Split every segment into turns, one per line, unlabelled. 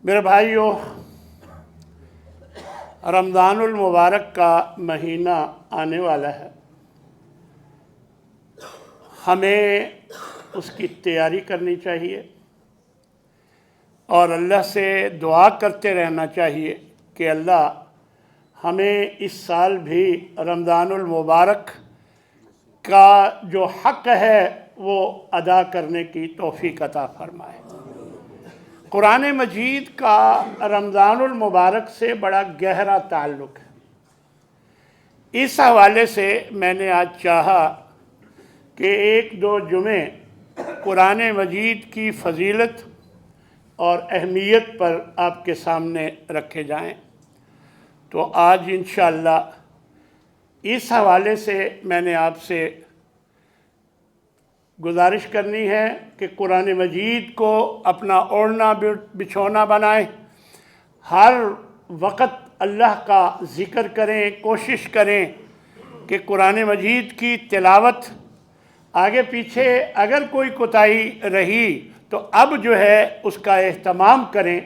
میرے بھائیوں، رمضان المبارک کا مہینہ آنے والا ہے۔ ہمیں اس کی تیاری کرنی چاہیے اور اللہ سے دعا کرتے رہنا چاہیے کہ اللہ ہمیں اس سال بھی رمضان المبارک کا جو حق ہے وہ ادا کرنے کی توفیق عطا فرمائے۔ قرآن مجید کا رمضان المبارک سے بڑا گہرا تعلق ہے۔ اس حوالے سے میں نے آج چاہا کہ ایک دو جمعے قرآن مجید کی فضیلت اور اہمیت پر آپ کے سامنے رکھے جائیں۔ تو آج انشاءاللہ اس حوالے سے میں نے آپ سے گزارش کرنی ہے کہ قرآن مجید کو اپنا اوڑھنا بچھونا بنائیں، ہر وقت اللہ کا ذکر کریں، کوشش کریں کہ قرآن مجید کی تلاوت آگے پیچھے اگر کوئی کوتاہی رہی تو اب جو ہے اس کا اہتمام کریں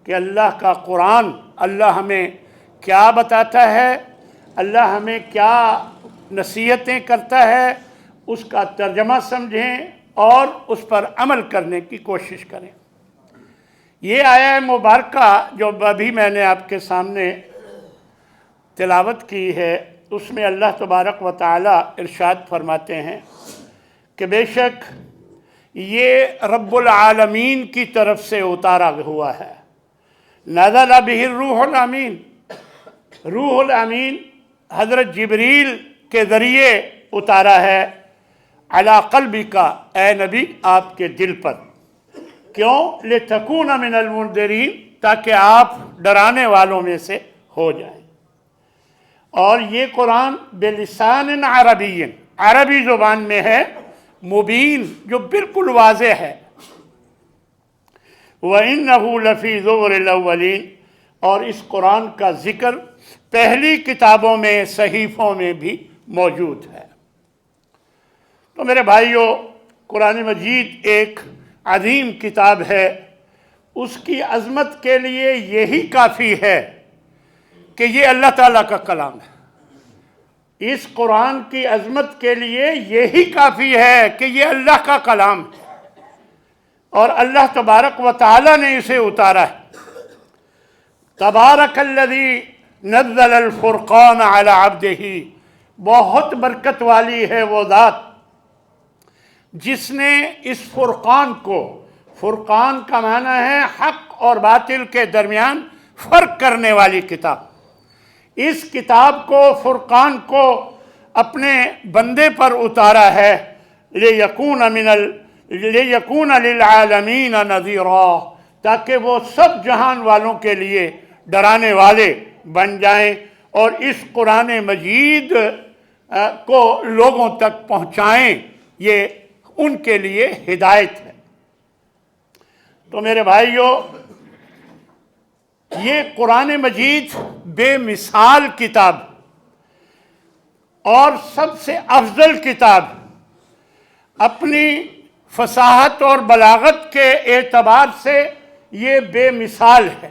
کہ اللہ کا قرآن، اللہ ہمیں کیا بتاتا ہے، اللہ ہمیں کیا نصیحتیں کرتا ہے، اس کا ترجمہ سمجھیں اور اس پر عمل کرنے کی کوشش کریں۔ یہ آیہ مبارکہ جو ابھی میں نے آپ کے سامنے تلاوت کی ہے، اس میں اللہ تبارک و تعالی ارشاد فرماتے ہیں کہ بے شک یہ رب العالمین کی طرف سے اتارا ہوا ہے۔ نزل بہ الروح الامین، روح الامین حضرت جبریل کے ذریعے اتارا ہے علی قلبک، اے نبی آپ کے دل پر۔ کیوں؟ لتکون من المنذرین، تاکہ آپ ڈرانے والوں میں سے ہو جائیں۔ اور یہ قرآن بلسان عربی، عربی زبان میں ہے، مبین، جو بالکل واضح ہے۔ وَإِنَّهُ لَفِي زُبُرِ الْأَوَّلِينَ، اور اس قرآن کا ذکر پہلی کتابوں میں، صحیفوں میں بھی موجود ہے۔ تو میرے بھائیوں، قرآن مجید ایک عظیم کتاب ہے۔ اس کی عظمت کے لیے یہی کافی ہے کہ یہ اللہ تعالیٰ کا کلام ہے۔ اس قرآن کی عظمت کے لیے یہی کافی ہے کہ یہ اللہ کا کلام ہے اور اللہ تبارک و تعالیٰ نے اسے اتارا ہے۔ تبارک الذی نزل الفرقان علی عبدہ، بہت برکت والی ہے وہ ذات جس نے اس فرقان کو، فرقان کا معنی ہے حق اور باطل کے درمیان فرق کرنے والی کتاب، اس کتاب کو، فرقان کو اپنے بندے پر اتارا ہے، لیکون للعالمین نذیرا، تاکہ وہ سب جہان والوں کے لیے ڈرانے والے بن جائیں اور اس قرآن مجید کو لوگوں تک پہنچائیں۔ یہ ان کے لیے ہدایت ہے۔ تو میرے بھائیوں، یہ قرآن مجید بے مثال کتاب اور سب سے افضل کتاب، اپنی فصاحت اور بلاغت کے اعتبار سے یہ بے مثال ہے،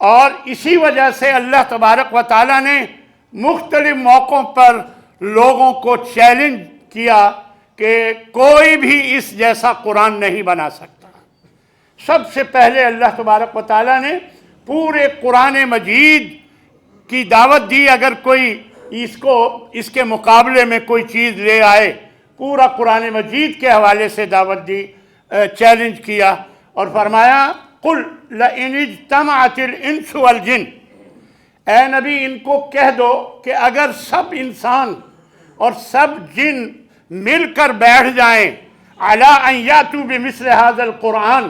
اور اسی وجہ سے اللہ تبارک و تعالیٰ نے مختلف موقعوں پر لوگوں کو چیلنج کیا کہ کوئی بھی اس جیسا قرآن نہیں بنا سکتا۔ سب سے پہلے اللہ تبارک و تعالیٰ نے پورے قرآن مجید کی دعوت دی، اگر کوئی اس کے مقابلے میں کوئی چیز لے آئے، پورا قرآن مجید کے حوالے سے دعوت دی، چیلنج کیا اور فرمایا قُلْ لَئِنِ اجْتَمَعَتِ الْإِنسُ وَالْجِنُّ، اے نبی ان کو کہہ دو کہ اگر سب انسان اور سب جن مل کر بیٹھ جائیں عَلَىٰ أَن يَأْتُوا بِمِثْلِ هَذَا الْقُرْآنِ،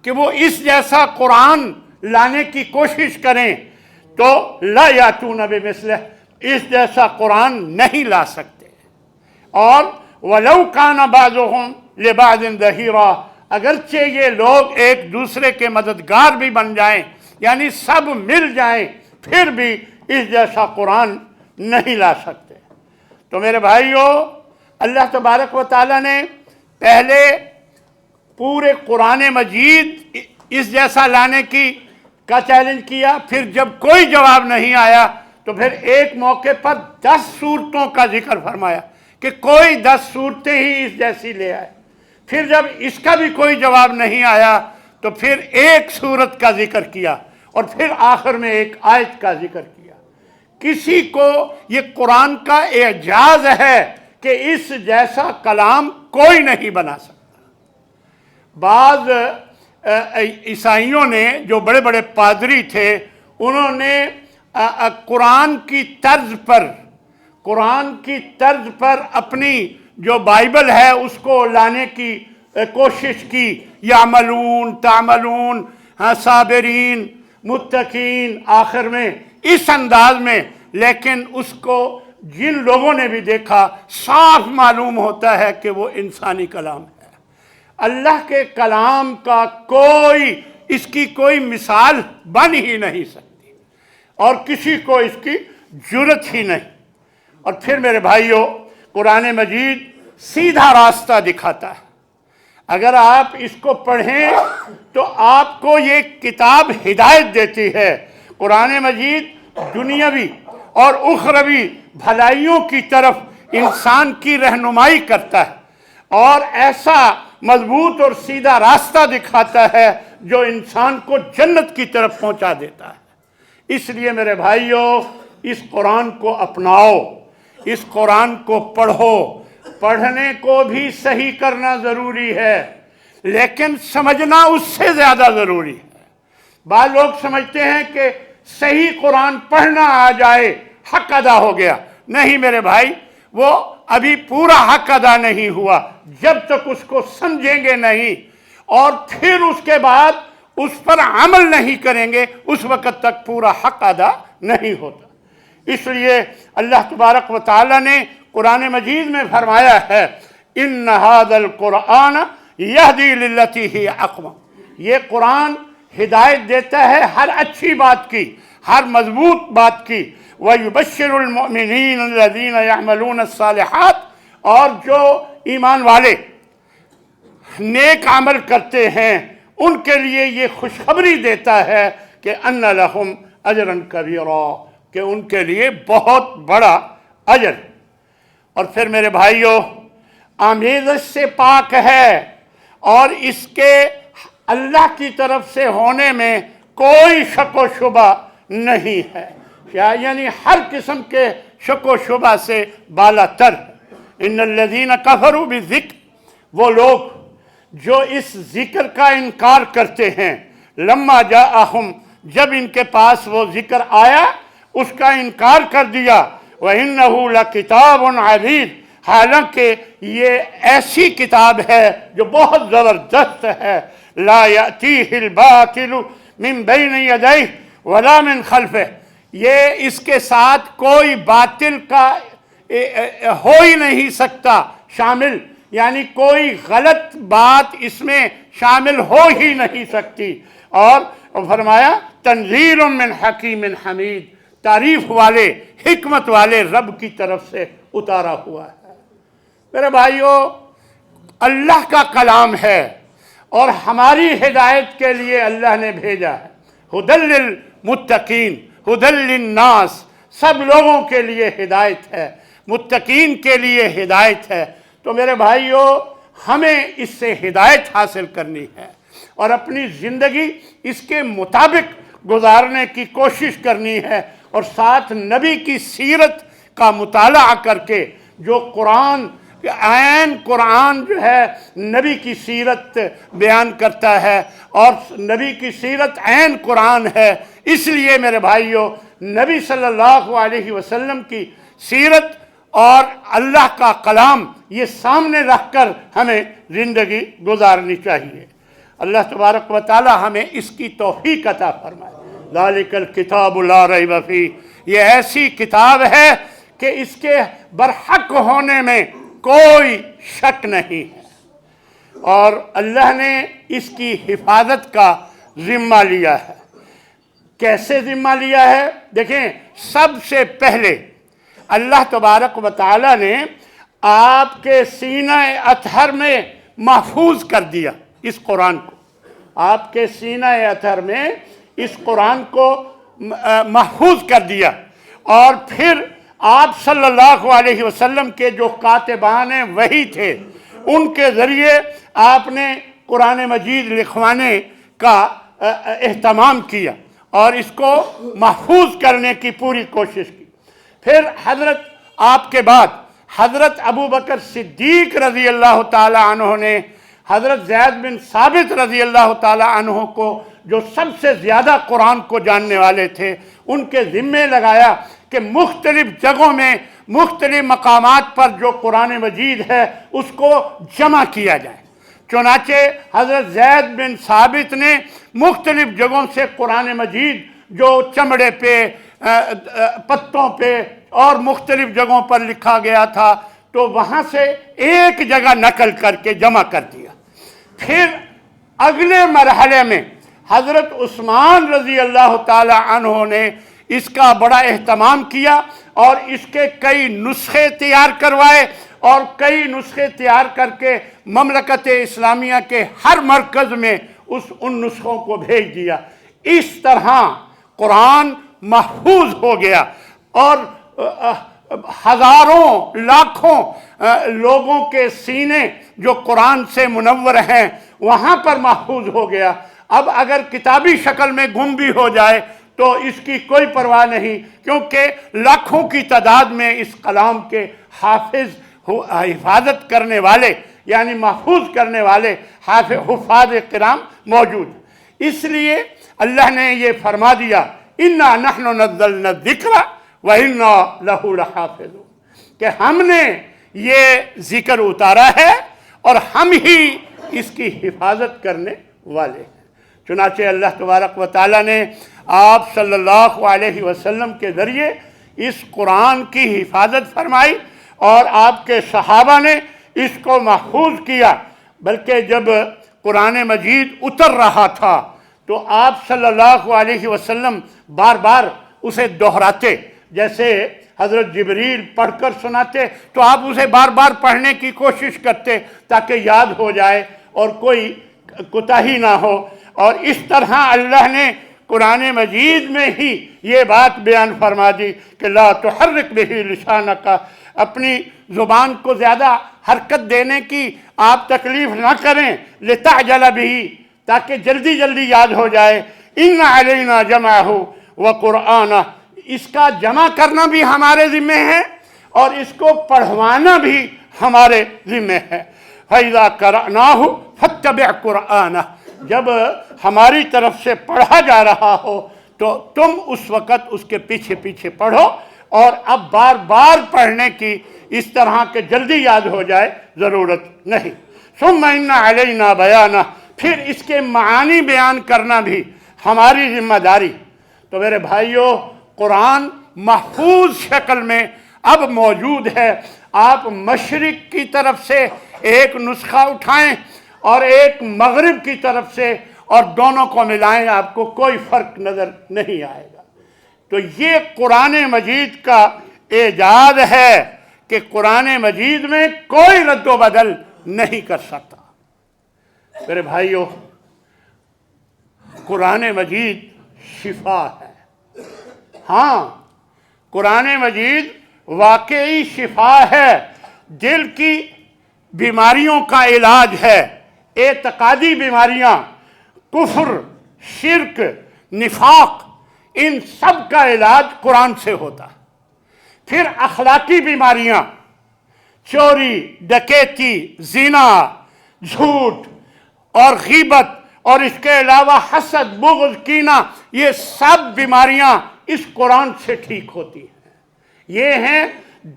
کہ وہ اس جیسا قرآن لانے کی کوشش کریں، تو لَا يَأْتُونَ بِمِثْلِهِ، اس جیسا قرآن نہیں لا سکتے۔ اور وَلَوْ كَانَ بَعْضُهُمْ لِبَعْضٍ ظَهِيرًا، اگرچہ یہ لوگ ایک دوسرے کے مددگار بھی بن جائیں، یعنی سب مل جائیں، پھر بھی اس جیسا قرآن نہیں لا سکتے۔ تو میرے بھائیوں، اللہ تبارک و تعالیٰ نے پہلے پورے قرآن مجید اس جیسا لانے کی کا چیلنج کیا، پھر جب کوئی جواب نہیں آیا تو پھر ایک موقع پر 10 صورتوں کا ذکر فرمایا کہ کوئی 10 صورتیں ہی اس جیسی لے آئے۔ پھر جب اس کا بھی کوئی جواب نہیں آیا تو پھر ایک صورت کا ذکر کیا اور پھر آخر میں ایک آیت کا ذکر کیا۔ کسی کو یہ قرآن کا اعجاز ہے کہ اس جیسا کلام کوئی نہیں بنا سکتا۔ بعض عیسائیوں نے، جو بڑے بڑے پادری تھے، انہوں نے قرآن کی طرز پر اپنی جو بائبل ہے اس کو لانے کی کوشش کی، یعملون تعملون صابرین متقین، آخر میں اس انداز میں، لیکن اس کو جن لوگوں نے بھی دیکھا صاف معلوم ہوتا ہے کہ وہ انسانی کلام ہے۔ اللہ کے کلام کا اس کی کوئی مثال بن ہی نہیں سکتی اور کسی کو اس کی جرت ہی نہیں۔ اور پھر میرے بھائیوں، قرآن مجید سیدھا راستہ دکھاتا ہے۔ اگر آپ اس کو پڑھیں تو آپ کو یہ کتاب ہدایت دیتی ہے۔ قرآن مجید دنیاوی اور اخروی بھلائیوں کی طرف انسان کی رہنمائی کرتا ہے اور ایسا مضبوط اور سیدھا راستہ دکھاتا ہے جو انسان کو جنت کی طرف پہنچا دیتا ہے۔ اس لیے میرے بھائیوں، اس قرآن کو اپناؤ، اس قرآن کو پڑھو۔ پڑھنے کو بھی صحیح کرنا ضروری ہے، لیکن سمجھنا اس سے زیادہ ضروری ہے۔ بعض لوگ سمجھتے ہیں کہ صحیح قرآن پڑھنا آ جائے حق ادا ہو گیا۔ نہیں میرے بھائی، وہ ابھی پورا حق ادا نہیں ہوا جب تک اس کو سمجھیں گے نہیں اور پھر اس کے بعد اس پر عمل نہیں کریں گے، اس وقت تک پورا حق ادا نہیں ہوتا۔ اس لیے اللہ تبارک و تعالی نے قرآن مجید میں فرمایا ہے، ان ھذا القرآن یہدی للتی ہی اقوم۔ یہ قرآن ہدایت دیتا ہے ہر اچھی بات کی، ہر مضبوط بات کی۔ وَيُبَشِّرُ الْمُؤْمِنِينَ الَّذِينَ يَعْمَلُونَ الصَّالِحَاتِ، اور جو ایمان والے نیک عمل کرتے ہیں ان کے لیے یہ خوشخبری دیتا ہے کہ ان لہم اجرا کبیرا، کہ ان کے لیے بہت بڑا اجر۔ اور پھر میرے بھائیوں، آمیزش سے پاک ہے اور اس کے اللہ کی طرف سے ہونے میں کوئی شک و شبہ نہیں ہے، یعنی ہر قسم کے شک و شبہ سے بالا تر۔ ان الذین کفروا بالذکر، وہ لوگ جو اس ذکر کا انکار کرتے ہیں، لما جاءہم، جب ان کے پاس وہ ذکر آیا اس کا انکار کر دیا۔ وَإِنَّهُ لَكِتَابٌ عَزِيزٌ، حالانکہ یہ ایسی کتاب ہے جو بہت زبردست ہے۔ لا يأتيه الباطل من بين يديه ولا من خلفه، یہ اس کے ساتھ کوئی باطل کا ہو ہی نہیں سکتا شامل، یعنی کوئی غلط بات اس میں شامل ہو ہی نہیں سکتی۔ اور فرمایا تنزیل من حکیم حمید، تعریف والے حکمت والے رب کی طرف سے اتارا ہوا ہے۔ میرے بھائیوں، اللہ کا کلام ہے اور ہماری ہدایت کے لیے اللہ نے بھیجا ہے۔ ھدی للمتقین، ھدی للناس، سب لوگوں کے لیے ہدایت ہے، متقین کے لیے ہدایت ہے۔ تو میرے بھائیوں، ہمیں اس سے ہدایت حاصل کرنی ہے اور اپنی زندگی اس کے مطابق گزارنے کی کوشش کرنی ہے، اور ساتھ نبی کی سیرت کا مطالعہ کر کے، جو قرآن عین قرآن جو ہے نبی کی سیرت بیان کرتا ہے اور نبی کی سیرت عین قرآن ہے۔ اس لیے میرے بھائیوں، نبی صلی اللہ علیہ وسلم کی سیرت اور اللہ کا کلام یہ سامنے رکھ کر ہمیں زندگی گزارنی چاہیے۔ اللہ تبارک و تعالی ہمیں اس کی توفیق عطا فرمائے۔ ذالک الکتاب لا ریب فیہ، یہ ایسی کتاب ہے کہ اس کے برحق ہونے میں کوئی شک نہیں ہے، اور اللہ نے اس کی حفاظت کا ذمہ لیا ہے۔ کیسے ذمہ لیا ہے؟ دیکھیں، سب سے پہلے اللہ تبارک و تعالی نے آپ کے سینہ اطہر میں محفوظ کر دیا اس قرآن کو۔ آپ کے سینہ اطہر میں اس قرآن کو محفوظ کر دیا، اور پھر آپ صلی اللہ علیہ وسلم کے جو کاتبان وحی تھے ان کے ذریعے آپ نے قرآن مجید لکھوانے کا اہتمام کیا اور اس کو محفوظ کرنے کی پوری کوشش کی۔ پھر حضرت آپ کے بعد حضرت ابو بکر صدیق رضی اللہ تعالی عنہ نے حضرت زید بن ثابت رضی اللہ تعالی عنہ کو، جو سب سے زیادہ قرآن کو جاننے والے تھے، ان کے ذمے لگایا کہ مختلف جگہوں میں مختلف مقامات پر جو قرآن مجید ہے اس کو جمع کیا جائے۔ چنانچہ حضرت زید بن ثابت نے مختلف جگہوں سے قرآن مجید جو چمڑے پہ، پتوں پہ اور مختلف جگہوں پر لکھا گیا تھا، تو وہاں سے ایک جگہ نقل کر کے جمع کر دیا۔ پھر اگلے مرحلے میں حضرت عثمان رضی اللہ تعالی عنہ نے اس کا بڑا اہتمام کیا اور اس کے کئی نسخے تیار کروائے، اور کئی نسخے تیار کر کے مملکت اسلامیہ کے ہر مرکز میں ان نسخوں کو بھیج دیا۔ اس طرح قرآن محفوظ ہو گیا، اور ہزاروں لاکھوں لوگوں کے سینے جو قرآن سے منور ہیں وہاں پر محفوظ ہو گیا۔ اب اگر کتابی شکل میں گم بھی ہو جائے تو اس کی کوئی پرواہ نہیں، کیونکہ لاکھوں کی تعداد میں اس کلام کے حفاظت کرنے والے، یعنی محفوظ کرنے والے حفاظ کرام موجود ہیں۔ اس لیے اللہ نے یہ فرما دیا، اِنَّا نَحْنُ نَزَّلْنَا الذِّكْرَ وَإِنَّا لَهُ لَحَافِظُونَ، کہ ہم نے یہ ذکر اتارا ہے اور ہم ہی اس کی حفاظت کرنے والے ہیں۔ چنانچہ اللہ تبارک و تعالیٰ نے آپ صلی اللہ علیہ وسلم کے ذریعے اس قرآن کی حفاظت فرمائی، اور آپ کے صحابہ نے اس کو محفوظ کیا۔ بلکہ جب قرآن مجید اتر رہا تھا تو آپ صلی اللہ علیہ وسلم بار بار اسے دہراتے، جیسے حضرت جبریل پڑھ کر سناتے تو آپ اسے بار بار پڑھنے کی کوشش کرتے تاکہ یاد ہو جائے اور کوئی کوتاہی نہ ہو۔ اور اس طرح اللہ نے قرآن مجید میں ہی یہ بات بیان فرما دی کہ لا تحرک بہ لسانک، اپنی زبان کو زیادہ حرکت دینے کی آپ تکلیف نہ کریں، لتعجل بہ، تاکہ جلدی جلدی یاد ہو جائے۔ ان علینا جمعہ وقرآنہ، اس کا جمع کرنا بھی ہمارے ذمہ ہے اور اس کو پڑھوانا بھی ہمارے ذمہ ہے۔ فَإِذَا قَرَأْنَاهُ فَاتَّبِعْ قُرْآنَهُ، جب ہماری طرف سے پڑھا جا رہا ہو تو تم اس وقت اس کے پیچھے پیچھے پڑھو، اور اب بار بار پڑھنے کی اس طرح کہ جلدی یاد ہو جائے ضرورت نہیں۔ ثُمَّ إِنَّ عَلَيْنَا بَيَانَهُ، پھر اس کے معانی بیان کرنا بھی ہماری ذمہ داری۔ تو میرے بھائیوں، قرآن محفوظ شکل میں اب موجود ہے۔ آپ مشرق کی طرف سے ایک نسخہ اٹھائیں اور ایک مغرب کی طرف سے، اور دونوں کو ملائیں، آپ کو کوئی فرق نظر نہیں آئے گا۔ تو یہ قرآن مجید کا اعجاز ہے کہ قرآن مجید میں کوئی رد و بدل نہیں کر سکتا۔ میرے بھائیوں، قرآن مجید شفا ہے۔ ہاں، قرآن مجید واقعی شفا ہے، دل کی بیماریوں کا علاج ہے، اعتقادی بیماریاں، کفر، شرک، نفاق، ان سب کا علاج قرآن سے ہوتا ہے۔ پھر اخلاقی بیماریاں، چوری، ڈکیتی، زنا، جھوٹ اور غیبت، اور اس کے علاوہ حسد، بغض، کینہ، یہ سب بیماریاں اس قرآن سے ٹھیک ہوتی ہیں۔ یہ ہیں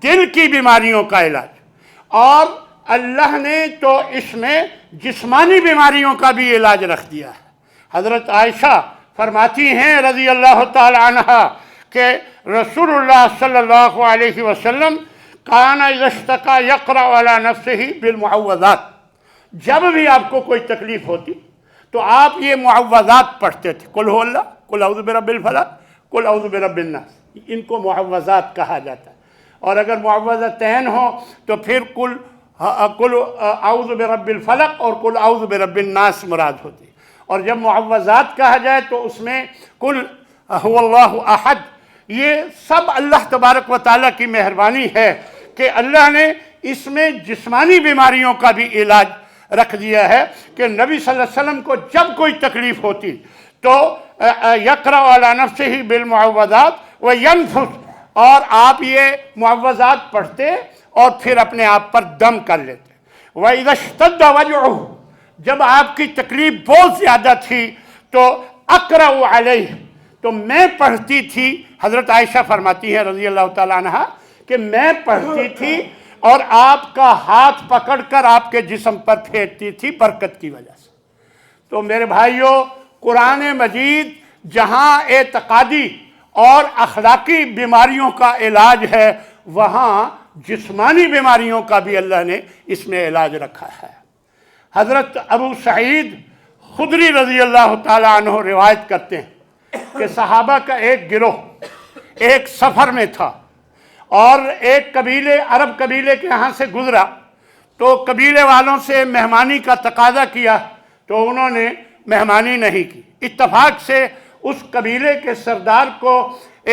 دل کی بیماریوں کا علاج۔ اور اللہ نے تو اس میں جسمانی بیماریوں کا بھی علاج رکھ دیا ہے۔ حضرت عائشہ فرماتی ہیں رضی اللہ تعالی عنہ کہ رسول اللہ صلی اللہ علیہ وسلم کان اذا اشتکا یقرأ علی نفسہ بالمعوذات، جب بھی آپ کو کوئی تکلیف ہوتی تو آپ یہ معوذات پڑھتے تھے، قل هو اللہ، قل اعوذ برب الفلق، قل اعوذ برب الناس، ان کو معوذات کہا جاتا ہے۔ اور اگر معوذتین ہوں تو پھر قل اعوذ برب الفلق اور قل اعوذ برب الناس مراد ہوتی ہے۔ اور جب معوذات کہا جائے تو اس میں کل هو اللہ احد، یہ سب اللہ تبارک و تعالیٰ کی مہربانی ہے کہ اللہ نے اس میں جسمانی بیماریوں کا بھی علاج رکھ دیا ہے کہ نبی صلی اللہ علیہ وسلم کو جب کوئی تکلیف ہوتی تو یقرأ علی نفسہ بالمعوذات وینفث، اور آپ یہ معوذات پڑھتے اور پھر اپنے آپ پر دم کر لیتے۔ وَإِذَا اشْتَدَّ وَجْعُهُ، جب آپ کی تکلیف بہت زیادہ تھی تو اقرأ علیہ، تو میں پڑھتی تھی، حضرت عائشہ فرماتی ہیں رضی اللہ تعالیٰ عنہ کہ میں پڑھتی تھی اور آپ کا ہاتھ پکڑ کر آپ کے جسم پر پھیرتی تھی برکت کی وجہ سے۔ تو میرے بھائیوں، قرآن مجید جہاں اعتقادی اور اخلاقی بیماریوں کا علاج ہے، وہاں جسمانی بیماریوں کا بھی اللہ نے اس میں علاج رکھا ہے۔ حضرت ابو سعید خدری رضی اللہ تعالیٰ عنہ روایت کرتے ہیں کہ صحابہ کا ایک گروہ ایک سفر میں تھا اور ایک قبیلے، عرب قبیلے کے یہاں سے گزرا، تو قبیلے والوں سے مہمانی کا تقاضا کیا تو انہوں نے مہمانی نہیں کی۔ اتفاق سے اس قبیلے کے سردار کو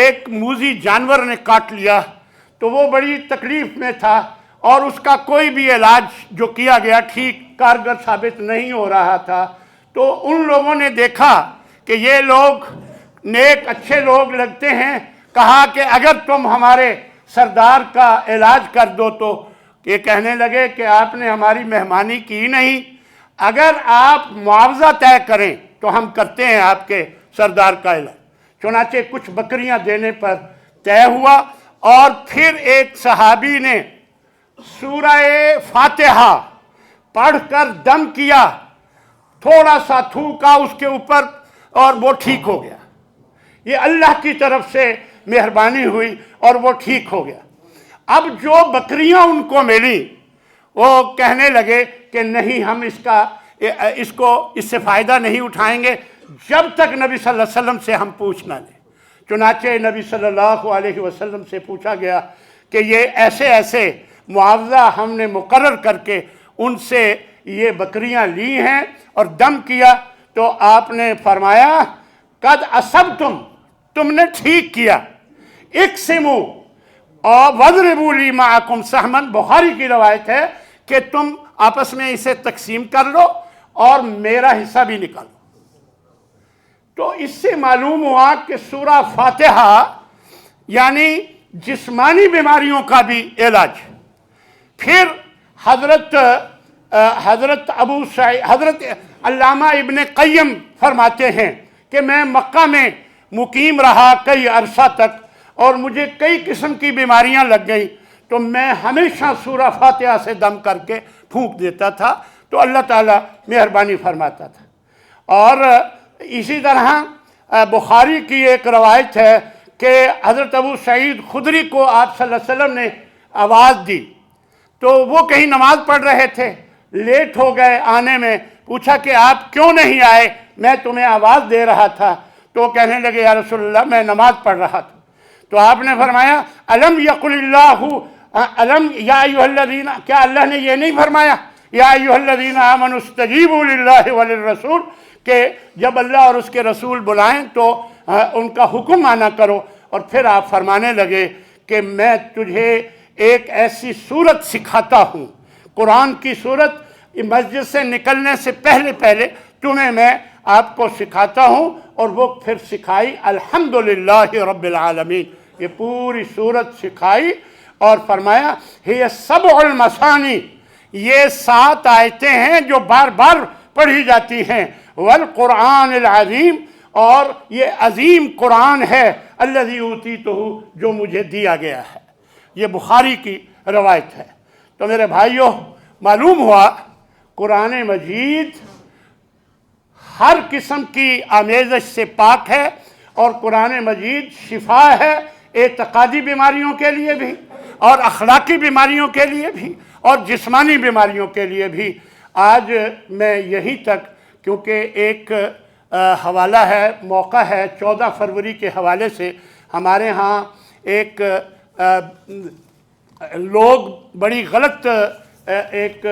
ایک موذی جانور نے کاٹ لیا، تو وہ بڑی تکلیف میں تھا اور اس کا کوئی بھی علاج جو کیا گیا ٹھیک کارگر ثابت نہیں ہو رہا تھا۔ تو ان لوگوں نے دیکھا کہ یہ لوگ نیک اچھے لوگ لگتے ہیں، کہا کہ اگر تم ہمارے سردار کا علاج کر دو، تو یہ کہنے لگے کہ آپ نے ہماری مہمانی کی نہیں، اگر آپ معاوضہ طے کریں تو ہم کرتے ہیں آپ کے سردار کا علاج۔ چنانچہ کچھ بکریاں دینے پر طے ہوا، اور پھر ایک صحابی نے سورہ فاتحہ پڑھ کر دم کیا، تھوڑا سا تھوکا اس کے اوپر اور وہ ٹھیک ہو گیا۔ یہ اللہ کی طرف سے مہربانی ہوئی اور وہ ٹھیک ہو گیا۔ اب جو بکریاں ان کو ملی وہ کہنے لگے کہ نہیں، ہم اس سے فائدہ نہیں اٹھائیں گے جب تک نبی صلی اللہ علیہ وسلم سے ہم پوچھ نہ لیں۔ چنانچہ نبی صلی اللہ علیہ وسلم سے پوچھا گیا کہ یہ ایسے ایسے معاوضہ ہم نے مقرر کر کے ان سے یہ بکریاں لی ہیں اور دم کیا، تو آپ نے فرمایا قد اصبتم، تم نے ٹھیک کیا، اقسموا اور وَاضْرِبُوا لِي مَعَكُمْ سَهْمًا، بخاری کی روایت ہے کہ تم آپس میں اسے تقسیم کر لو اور میرا حصہ بھی نکالو۔ تو اس سے معلوم ہوا کہ سورہ فاتحہ یعنی جسمانی بیماریوں کا بھی علاج۔ پھر حضرت علامہ ابن قیم فرماتے ہیں کہ میں مکہ میں مقیم رہا کئی عرصہ تک اور مجھے کئی قسم کی بیماریاں لگ گئیں، تو میں ہمیشہ سورہ فاتحہ سے دم کر کے پھونک دیتا تھا، تو اللہ تعالیٰ مہربانی فرماتا تھا۔ اور اسی طرح بخاری کی ایک روایت ہے کہ حضرت ابو سعید خدری کو آپ صلی اللہ علیہ وسلم نے آواز دی، تو وہ کہیں نماز پڑھ رہے تھے، لیٹ ہو گئے آنے میں، پوچھا کہ آپ کیوں نہیں آئے، میں تمہیں آواز دے رہا تھا، تو کہنے لگے یا رسول اللہ میں نماز پڑھ رہا تھا۔ تو آپ نے فرمایا الم یقل اللہ الم یا ایھا الذین، کیا اللہ نے یہ نہیں فرمایا یا ایھا الذین آمنوا استجیبوا للہ وللرسول، کہ جب اللہ اور اس کے رسول بلائیں تو ان کا حکم مانا کرو۔ اور پھر آپ فرمانے لگے کہ میں تجھے ایک ایسی صورت سکھاتا ہوں، قرآن کی صورت، مسجد سے نکلنے سے پہلے تمہیں میں آپ کو سکھاتا ہوں، اور وہ پھر سکھائی الحمدللہ رب العالمین، یہ پوری صورت سکھائی اور فرمایا ہی سبع المثانی، یہ 7 آیتیں ہیں جو بار بار پڑھی جاتی ہیں، والقرآن العظیم، اور یہ عظیم قرآن ہے الذی اوتیتہ، جو مجھے دیا گیا ہے۔ یہ بخاری کی روایت ہے۔ تو میرے بھائیوں، معلوم ہوا قرآن مجید ہر قسم کی آمیزش سے پاک ہے، اور قرآن مجید شفا ہے اعتقادی بیماریوں کے لیے بھی اور اخلاقی بیماریوں کے لیے بھی اور جسمانی بیماریوں کے لیے بھی۔ آج میں یہی تک، کیونکہ ایک حوالہ ہے، موقع ہے 14 فروری کے حوالے سے ہمارے ہاں ایک لوگ بڑی غلط ایک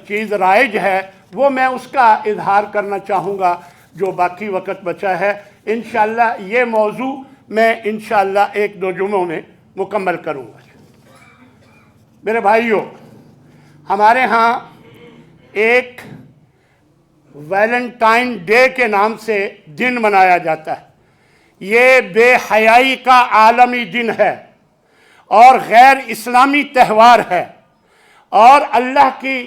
چیز رائج ہے، وہ میں اس کا اظہار کرنا چاہوں گا۔ جو باقی وقت بچا ہے انشاءاللہ یہ موضوع میں انشاءاللہ 1-2 جمعوں میں مکمل کروں گا۔ میرے بھائیوں، ہمارے ہاں ایک ویلنٹائن ڈے کے نام سے دن منایا جاتا ہے۔ یہ بے حیائی کا عالمی دن ہے اور غیر اسلامی تہوار ہے، اور اللہ کی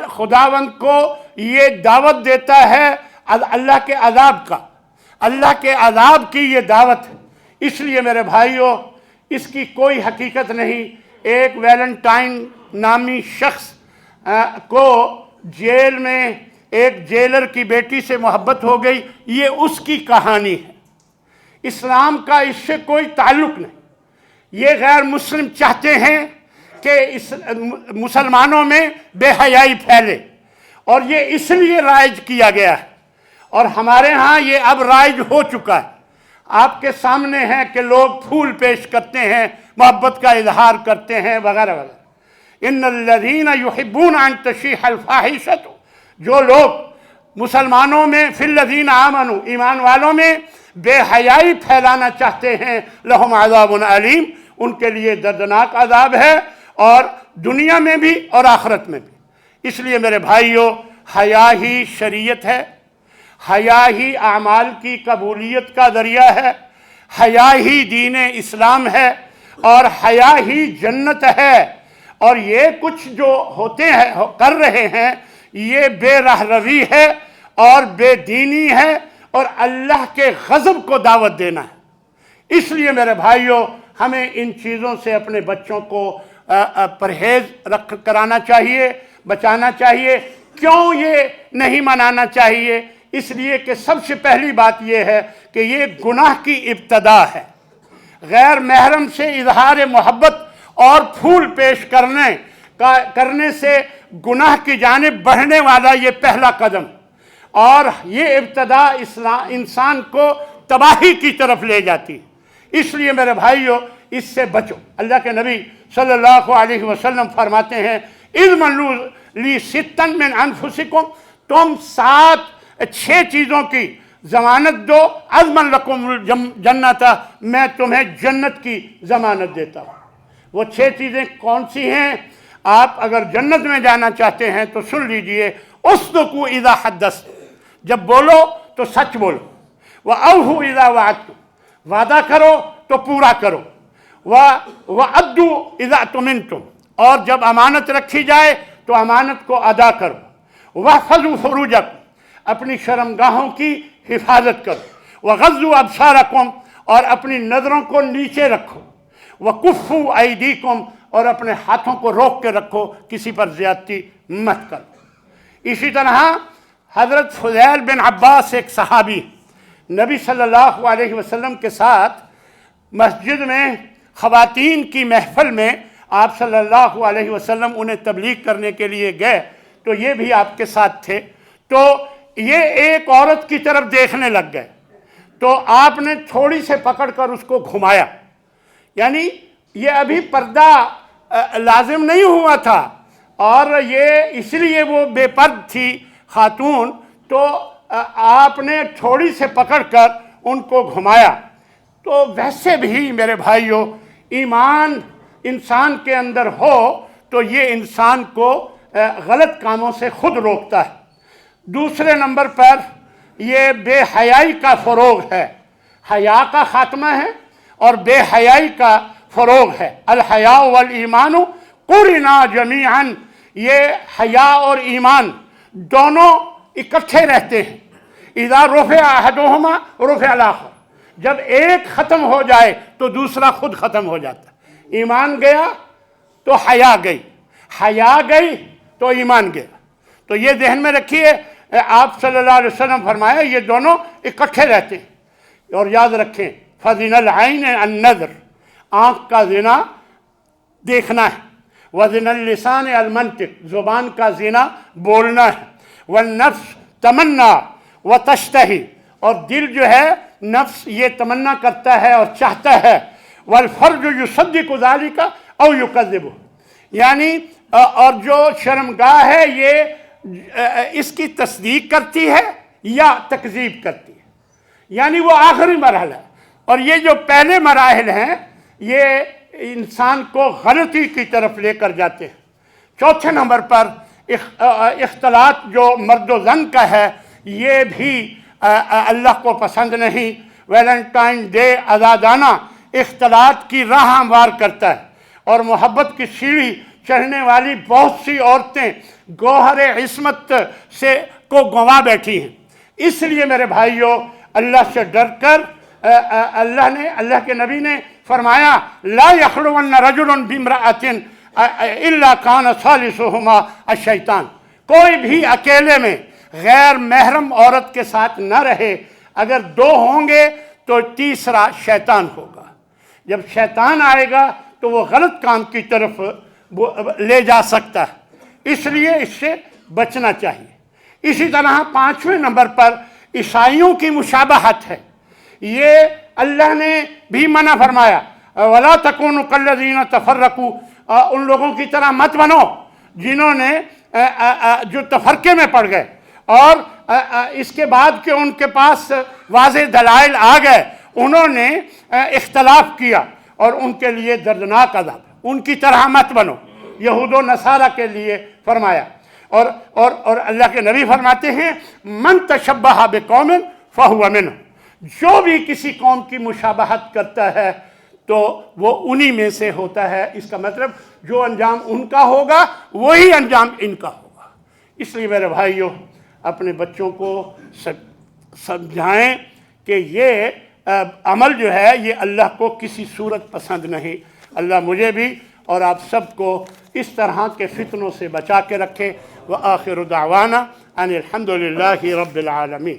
خداوند کو یہ دعوت دیتا ہے اللہ کے عذاب کا، اللہ کے عذاب کی یہ دعوت ہے۔ اس لیے میرے بھائیوں، اس کی کوئی حقیقت نہیں۔ ایک ویلنٹائن نامی شخص کو جیل میں ایک جیلر کی بیٹی سے محبت ہو گئی، یہ اس کی کہانی ہے، اسلام کا اس سے کوئی تعلق نہیں۔ یہ غیر مسلم چاہتے ہیں کہ مسلمانوں میں بے حیائی پھیلے، اور یہ اس لیے رائج کیا گیا ہے، اور ہمارے ہاں یہ اب رائج ہو چکا ہے۔ آپ کے سامنے ہے کہ لوگ پھول پیش کرتے ہیں، محبت کا اظہار کرتے ہیں وغیرہ وغیرہ۔ ان الذین یحبون ان تشیح الفاحشۃ، جو لوگ مسلمانوں میں فی الذین آمنوا، ایمان والوں میں بے حیائی پھیلانا چاہتے ہیں، لہم عذاب علیم، ان کے لیے دردناک عذاب ہے، اور دنیا میں بھی اور آخرت میں بھی۔ اس لیے میرے بھائیوں، حیا ہی شریعت ہے، حیا ہی اعمال کی قبولیت کا ذریعہ ہے، حیا ہی دین اسلام ہے، اور حیا ہی جنت ہے۔ اور یہ کچھ جو ہوتے ہیں کر رہے ہیں، یہ بے راہ روی ہے اور بے دینی ہے، اور اللہ کے غضب کو دعوت دینا ہے۔ اس لیے میرے بھائیوں، ہمیں ان چیزوں سے اپنے بچوں کو پرہیز کرانا چاہیے، بچانا چاہیے۔ کیوں یہ نہیں منانا چاہیے؟ اس لیے کہ سب سے پہلی بات یہ ہے کہ یہ گناہ کی ابتدا ہے۔ غیر محرم سے اظہار محبت اور پھول پیش کرنے سے گناہ کی جانب بڑھنے والا یہ پہلا قدم، اور یہ ابتدا انسان کو تباہی کی طرف لے جاتی ہے۔ اس لیے میرے بھائیوں، اس سے بچو۔ اللہ کے نبی صلی اللہ علیہ وسلم فرماتے ہیں، اذمنوا لی ستا من انفسکم، تم 6 چیزوں کی ضمانت دو، اضمن لکم الجنت، میں تمہیں جنت کی ضمانت دیتا ہوں۔ وہ 6 چیزیں کون سی ہیں؟ آپ اگر جنت میں جانا چاہتے ہیں تو سن لیجئے، اصدقوا اذا حدثتم، جب بولو تو سچ بولو، واوفوا اذا وعدتم، وعدہ کرو تو پورا کرو، وادوا اذا اؤتمنتم، اور جب امانت رکھی جائے تو امانت کو ادا کرو، واحفظوا فروجکم، اپنی شرمگاہوں کی حفاظت کرو، وغضوا ابصارکم، اور اپنی نظروں کو نیچے رکھو، وکفوا ایدیکم، اور اپنے ہاتھوں کو روک کے رکھو، کسی پر زیادتی مت کرو۔ اسی طرح حضرت فضیل بن عباس ایک صحابی نبی صلی اللہ علیہ وسلم کے ساتھ مسجد میں خواتین کی محفل میں آپ صلی اللہ علیہ وسلم انہیں تبلیغ کرنے کے لیے گئے، تو یہ بھی آپ کے ساتھ تھے۔ تو یہ ایک عورت کی طرف دیکھنے لگ گئے، تو آپ نے تھوڑی سے پکڑ کر اس کو گھمایا، یعنی یہ ابھی پردہ لازم نہیں ہوا تھا، اور یہ اس لیے وہ بے پرد تھی خاتون، تو آپ نے تھوڑی سے پکڑ کر ان کو گھمایا۔ تو ویسے بھی میرے بھائیوں، ایمان انسان کے اندر ہو تو یہ انسان کو غلط کاموں سے خود روکتا ہے۔ دوسرے نمبر پر یہ بے حیائی کا فروغ ہے، حیا کا خاتمہ ہے اور بے حیائی کا فروغ ہے۔ الحیاء والایمان قرنا جمیعا، یہ حیا اور ایمان دونوں اکٹھے رہتے ہیں۔ اذا رفع احدہما رفع الاخر، جب ایک ختم ہو جائے تو دوسرا خود ختم ہو جاتا ہے۔ ایمان گیا تو حیا گئی، حیا گئی تو ایمان گیا۔ تو یہ ذہن میں رکھیے، آپ صلی اللہ علیہ وسلم فرمایا یہ دونوں اکٹھے رہتے ہیں۔ اور یاد رکھیں، فَزِنَ الْعَيْنِ النَّظْرِ، آنکھ کا زنا دیکھنا ہے، وَزِنَ اللِّسَانِ الْمَنْطِق، زبان کا زنا بولنا ہے، وَالنَّفْسِ تمنا وَتَشْتَهِي، اور دل جو ہے نفس یہ تمنا کرتا ہے اور چاہتا ہے، وَالْفَرْجُ يُصَدِّقُ ذَلِكَ أَوْ يُكَذِّبُ، یعنی اور جو شرمگاہ ہے یہ اس کی تصدیق کرتی ہے یا تکذیب کرتی ہے، یعنی وہ آخری مرحلہ ہے۔ اور یہ جو پہلے مراحل ہیں یہ انسان کو غلطی کی طرف لے کر جاتے ہیں۔ چوتھے نمبر پر اختلاط جو مرد و زن کا ہے یہ بھی اللہ کو پسند نہیں۔ ویلنٹائن ڈے آزادانہ اختلاط کی راہ ہموار کرتا ہے، اور محبت کی سیڑھی چڑھنے والی بہت سی عورتیں گوہر عصمت سے کو گنوا بیٹھی ہیں۔ اس لیے میرے بھائیوں، اللہ سے ڈر کر اللہ کے نبی نے فرمایا لا یخلون رجل بامرأۃ الا کان ثالثہما الشیطان، کوئی بھی اکیلے میں غیر محرم عورت کے ساتھ نہ رہے، اگر دو ہوں گے تو تیسرا شیطان ہوگا۔ جب شیطان آئے گا تو وہ غلط کام کی طرف لے جا سکتا ہے، اس لیے اس سے بچنا چاہیے۔ اسی طرح 5ویں نمبر پر عیسائیوں کی مشابہت ہے، یہ اللہ نے بھی منع فرمایا وَلَا تَكُونُوا كَالَّذِينَ تَفَرَّقُوا، ان لوگوں کی طرح مت بنو جنہوں نے جو تفرقے میں پڑ گئے، اور اس کے بعد کہ ان کے پاس واضح دلائل آ گئے انہوں نے اختلاف کیا، اور ان کے لیے دردناک عذاب ہے، ان کی طرح مت بنو، یہود و نصارہ کے لیے فرمایا۔ اور اللہ کے نبی فرماتے ہیں من تشبہ بقوم فہو منہم، جو بھی کسی قوم کی مشابہت کرتا ہے تو وہ انہی میں سے ہوتا ہے۔ اس کا مطلب جو انجام ان کا ہوگا وہی انجام ان کا ہوگا۔ اس لیے میرے بھائیوں، اپنے بچوں کو سمجھائیں کہ یہ عمل جو ہے یہ اللہ کو کسی صورت پسند نہیں۔ اللہ مجھے بھی اور آپ سب کو اس طرح کے فتنوں سے بچا کے رکھے۔ وآخر دعوانا ان الحمد للہ رب العالمین۔